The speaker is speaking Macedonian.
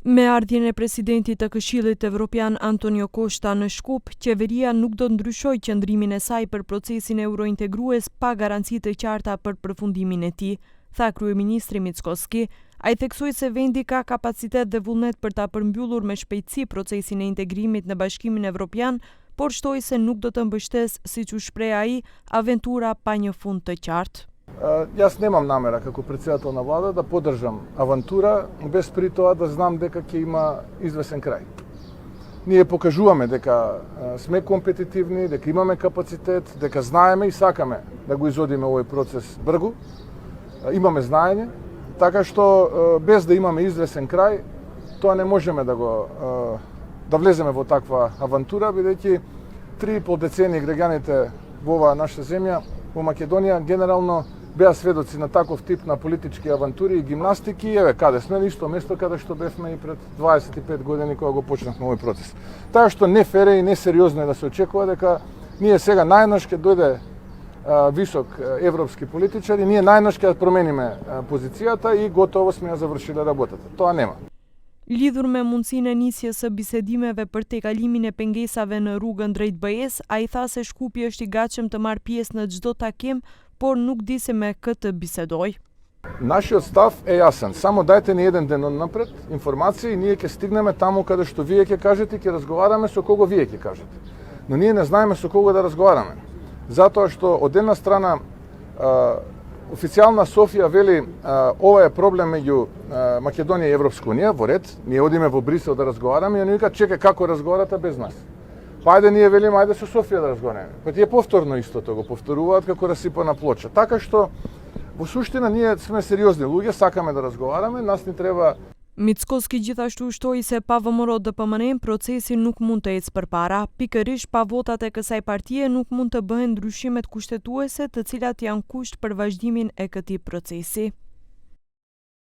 Me ardhjen e presidentit të Këshillit Evropian Antonio Costa në Shkup, qeveria nuk do ndryshojë qëndrimin e saj për procesin eurointegrues pa garanci të qarta për përfundimin e tij, tha kryeministri Mickoski. Ai theksoi se vendi ka kapacitet dhe vullnet për ta përmbyllur me shpejtësi procesin e integrimit në Bashkimin Evropian, por shtoi se nuk do të mbështesë, siç u shpreh ai, aventura pa një fund të qartë. Јас немам намера како председател на влада да поддржам авантура без при тоа да знам дека ќе има извесен крај. Ние покажуваме дека сме компетитивни, дека имаме капацитет, дека знаеме и сакаме да го изодиме овој процес бргу. Имаме знаење, така што без да имаме извесен крај, тоа не можеме да влеземе во таква авантура, бидејќи 3,5 децении граѓаните во оваа наша земја, во Македонија, генерално беа сведоци на таков тип на политички авантури и гимнастики, еве каде сме, на исто место каде што бевме и пред 25 години кога го почнавме овој процес. Така што не фере и не сериозно е да се очекува дека ние сега најнаш ќе дојде висок европски политичар и ние најнаш ќе промениме позицијата и готово сме ја завршиле работата. Тоа нема. Lidhur me mundësinë e nisjes së bisedimeve për tejkalimin e pengesave në rrugën drejt BE-s, ai tha se Shkupi është i gatshëm të marrë pjesë në çdo takim, por nuk di se me këtë bisedoj. Нашиот став е јасен. Само дајте ни еден ден однапред информации и ние ќе стигнеме таму каде што вие ќе кажете и ќе разговараме со кого вие ќе кажете. Но ние не знаеме со кого да разговараме. Затоа што од една страна официјална Софија вели ова е проблем меѓу Македонија и Европска унија, во ред, ние одиме во Брисел да разговараме и они викаат чекај како разговарате без нас. Па ајде ние велиме ајде со Софија да разговараме. Па тие повторно истото го повторуваат како расипана плоча. Така што во суштина ние сме сериозни луѓе, сакаме да разговараме, нас ни треба. Mickoski gjithashtu shtoi se pa VMRO DPMN procesi nuk mund të ecë përpara, pikërisht pa votat e kësaj partie nuk mund të bëhen ndryshimet kushtetuese të cilat janë kusht për vazhdimin e këtij procesi.